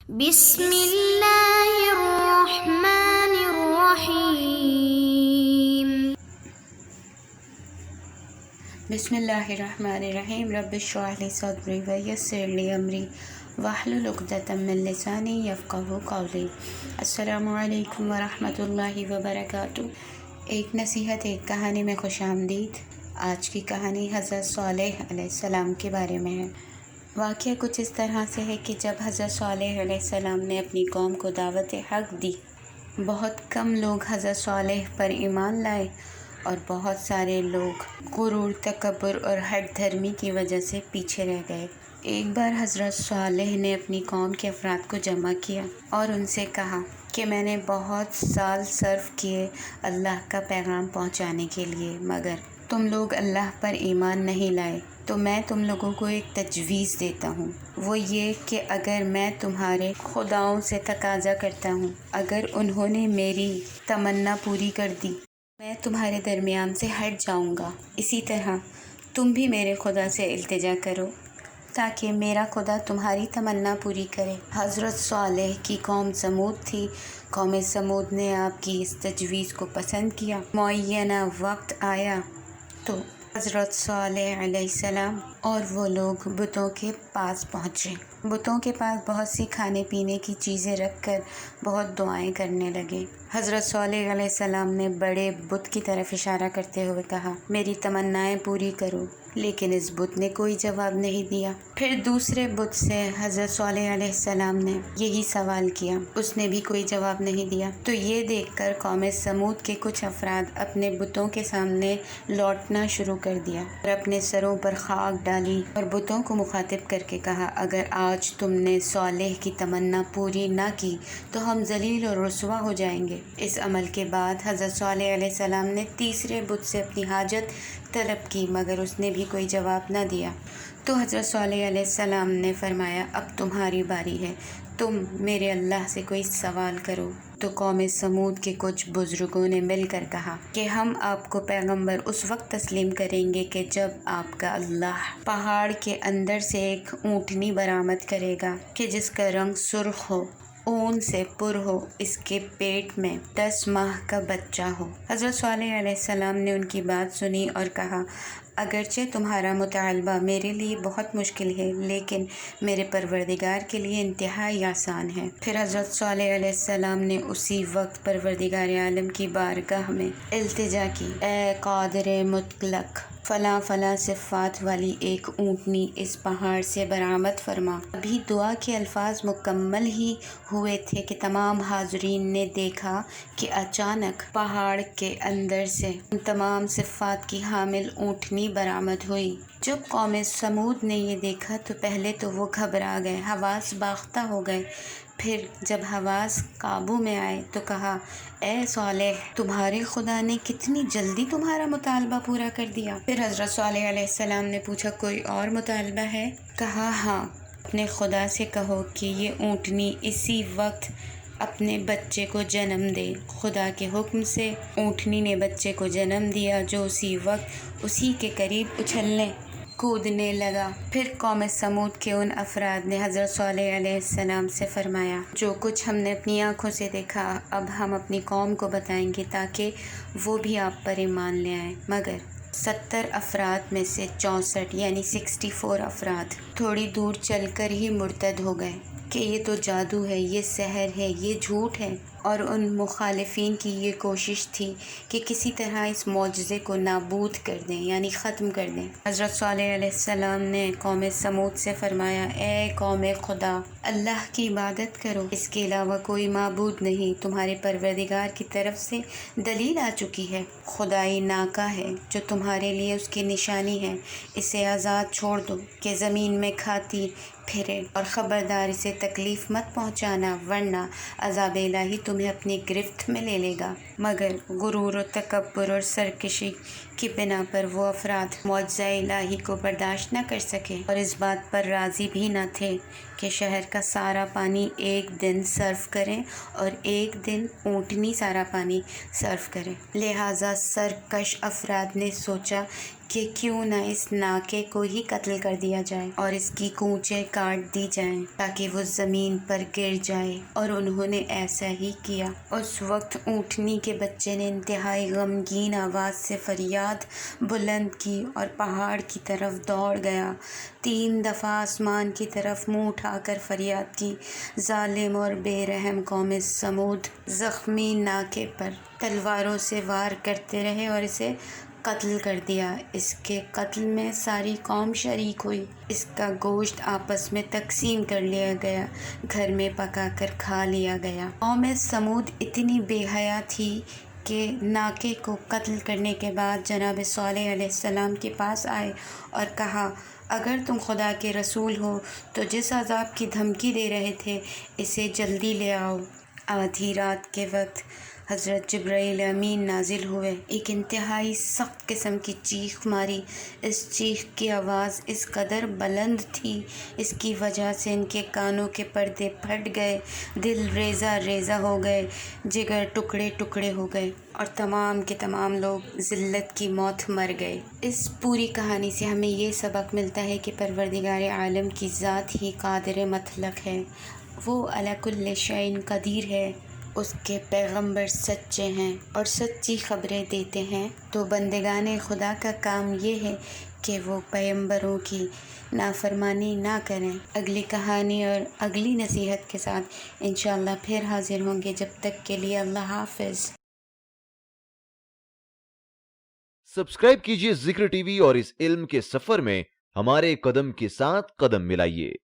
بسم اللہ الرحمن الرحیم۔ بسم اللہ الرحمن الرحیم۔ رب اشرح لی صدری ویسر لی امری واحلل عقدۃ من لسانی یفقہوا قولی۔ السلام علیکم ورحمۃ اللہ وبرکاتہ۔ ایک نصیحت ایک کہانی میں خوش آمدید۔ آج کی کہانی حضرت صالح علیہ السلام کے بارے میں ہے۔ واقعہ کچھ اس طرح سے ہے کہ جب حضرت صالح علیہ السلام نے اپنی قوم کو دعوت حق دی، بہت کم لوگ حضرت صالح پر ایمان لائے اور بہت سارے لوگ غرور، تکبر اور ہٹ دھرمی کی وجہ سے پیچھے رہ گئے۔ ایک بار حضرت صالح نے اپنی قوم کے افراد کو جمع کیا اور ان سے کہا کہ میں نے بہت سال صرف کیے اللہ کا پیغام پہنچانے کے لیے، مگر تم لوگ اللہ پر ایمان نہیں لائے، تو میں تم لوگوں کو ایک تجویز دیتا ہوں، وہ یہ کہ اگر میں تمہارے خداؤں سے تقاضا کرتا ہوں، اگر انہوں نے میری تمنا پوری کر دی، میں تمہارے درمیان سے ہٹ جاؤں گا۔ اسی طرح تم بھی میرے خدا سے التجا کرو تاکہ میرا خدا تمہاری تمنا پوری کرے۔ حضرت صالح کی قوم سمود تھی۔ قوم سمود نے آپ کی اس تجویز کو پسند کیا۔ معینہ وقت آیا تو حضرت صالح علیہ السلام اور وہ لوگ بتوں کے پاس پہنچے۔ بتوں کے پاس بہت سی کھانے پینے کی چیزیں رکھ کر بہت دعائیں کرنے لگے۔ حضرت صالح علیہ السلام نے بڑے بت کی طرف اشارہ کرتے ہوئے کہا، میری تمنائیں پوری کرو، لیکن اس بت نے کوئی جواب نہیں دیا۔ پھر دوسرے بت سے حضرت صالح علیہ السلام نے یہی سوال کیا، اس نے بھی کوئی جواب نہیں دیا۔ تو یہ دیکھ کر قوم سمود کے کچھ افراد اپنے بتوں کے سامنے لوٹنا شروع کر دیا اور اپنے سروں پر خاک ڈالی اور بتوں کو مخاطب کر کے کہا، اگر آج تم نے صالح کی تمنا پوری نہ کی تو ہم ذلیل اور رسوا ہو جائیں گے۔ اس عمل کے بعد حضرت صالح علیہ السلام نے تیسرے بت سے اپنی حاجت طلب کی، مگر اس نے بھی کوئی جواب نہ دیا۔ تو حضرت صالح علیہ السلام نے فرمایا، اب تمہاری باری ہے، تم میرے اللہ سے کوئی سوال کرو۔ تو قوم سمود کے کچھ بزرگوں نے مل کر کہا کہ ہم آپ کو پیغمبر اس وقت تسلیم کریں گے کہ جب آپ کا اللہ پہاڑ کے اندر سے ایک اونٹنی برآمد کرے گا کہ جس کا رنگ سرخ ہو، اون سے پر ہو، اس کے پیٹ میں 10 ماہ کا بچہ ہو۔ حضرت صالح علیہ السلام نے ان کی بات سنی اور کہا، اگرچہ تمہارا مطالبہ میرے لیے بہت مشکل ہے، لیکن میرے پروردگار کے لیے انتہائی آسان ہے۔ پھر حضرت صالح علیہ السلام نے اسی وقت پروردگار عالم کی بارگاہ میں التجا کی، اے قادر مطلق، فلاں فلاں صفات والی ایک اونٹنی اس پہاڑ سے برآمد فرما۔ ابھی دعا کے الفاظ مکمل ہی ہوئے تھے کہ تمام حاضرین نے دیکھا کہ اچانک پہاڑ کے اندر سے ان تمام صفات کی حامل اونٹنی برآمد ہوئی۔ جب قوم سمود نے یہ دیکھا تو پہلے تو وہ گھبرا گئے، حواس باختہ ہو گئے۔ پھر جب حواس قابو میں آئے تو کہا، اے صالح، تمہارے خدا نے کتنی جلدی تمہارا مطالبہ پورا کر دیا۔ پھر حضرت صالح علیہ السلام نے پوچھا، کوئی اور مطالبہ ہے؟ کہا، ہاں، اپنے خدا سے کہو کہ یہ اونٹنی اسی وقت اپنے بچے کو جنم دے۔ خدا کے حکم سے اونٹنی نے بچے کو جنم دیا، جو اسی وقت اسی کے قریب اچھلنے کودنے لگا۔ پھر قوم سمود کے ان افراد نے حضرت صالح علیہ السلام سے فرمایا، جو کچھ ہم نے اپنی آنکھوں سے دیکھا اب ہم اپنی قوم کو بتائیں گے تاکہ وہ بھی آپ پر ایمان لے آئیں، مگر 70 افراد میں سے 64 یعنی 64 افراد تھوڑی دور چل کر ہی مرتد ہو گئے کہ یہ تو جادو ہے، یہ سحر ہے، یہ جھوٹ ہے، اور ان مخالفین کی یہ کوشش تھی کہ کسی طرح اس معجزے کو نابود کر دیں، یعنی ختم کر دیں۔ حضرت صالح علیہ السلام نے قوم سمود سے فرمایا، اے قوم خدا، اللہ کی عبادت کرو، اس کے علاوہ کوئی معبود نہیں۔ تمہارے پروردگار کی طرف سے دلیل آ چکی ہے، خدائی ناکہ ہے جو تمہارے لیے اس کی نشانی ہے، اسے آزاد چھوڑ دو کہ زمین میں کھاتی پھرے، اور خبردار اسے تکلیف مت پہنچانا ورنہ عذاب الہی تمہیں اپنی گرفت میں لے لے گا۔ مگر غرور و تکبر اور سرکشی کی بنا پر وہ افراد معجزہ الہی کو برداشت نہ کر سکے اور اس بات پر راضی بھی نہ تھے کہ شہر کا سارا پانی ایک دن صرف کریں اور ایک دن اونٹنی سارا پانی صرف کریں۔ لہٰذا سرکش افراد نے سوچا کہ کیوں نہ اس ناکے کو ہی قتل کر دیا جائے اور اس کی کونچیں کاٹ دی جائیں تاکہ وہ زمین پر گر جائے، اور انہوں نے ایسا ہی کیا۔ اس وقت اونٹنی کے بچے نے انتہائی غمگین آواز سے فریاد بلند کی اور پہاڑ کی طرف دوڑ گیا۔ 3 دفعہ آسمان کی طرف منہ اٹھا کر فریاد کی۔ ظالم اور بے رحم قوم سمود زخمی ناکے پر تلواروں سے وار کرتے رہے اور اسے قتل کر دیا۔ اس کے قتل میں ساری قوم شریک ہوئی۔ اس کا گوشت آپس میں تقسیم کر لیا گیا، گھر میں پکا کر کھا لیا گیا۔ قوم سمود اتنی بے حیا تھی کہ ناکے کو قتل کرنے کے بعد جناب صالح علیہ السلام کے پاس آئے اور کہا، اگر تم خدا کے رسول ہو تو جس عذاب کی دھمکی دے رہے تھے اسے جلدی لے آؤ۔ آدھی رات کے وقت حضرت جبرائیل امین نازل ہوئے۔ ایک انتہائی سخت قسم کی چیخ ماری۔ اس چیخ کی آواز اس قدر بلند تھی، اس کی وجہ سے ان کے کانوں کے پردے پھٹ گئے، دل ریزہ ریزہ ہو گئے، جگر ٹکڑے ٹکڑے ہو گئے اور تمام کے تمام لوگ ذلت کی موت مر گئے۔ اس پوری کہانی سے ہمیں یہ سبق ملتا ہے کہ پروردگار عالم کی ذات ہی قادر مطلق ہے، وہ علی کل شیء قدیر ہے، اس کے پیغمبر سچے ہیں اور سچی خبریں دیتے ہیں، تو بندگان خدا کا کام یہ ہے کہ وہ پیغمبروں کی نافرمانی نہ کریں۔ اگلی کہانی اور اگلی نصیحت کے ساتھ انشاءاللہ پھر حاضر ہوں گے، جب تک کے لیے اللہ حافظ۔ سبسکرائب کیجئے ذکر ٹی وی اور اس علم کے سفر میں ہمارے قدم کے ساتھ قدم ملائیے۔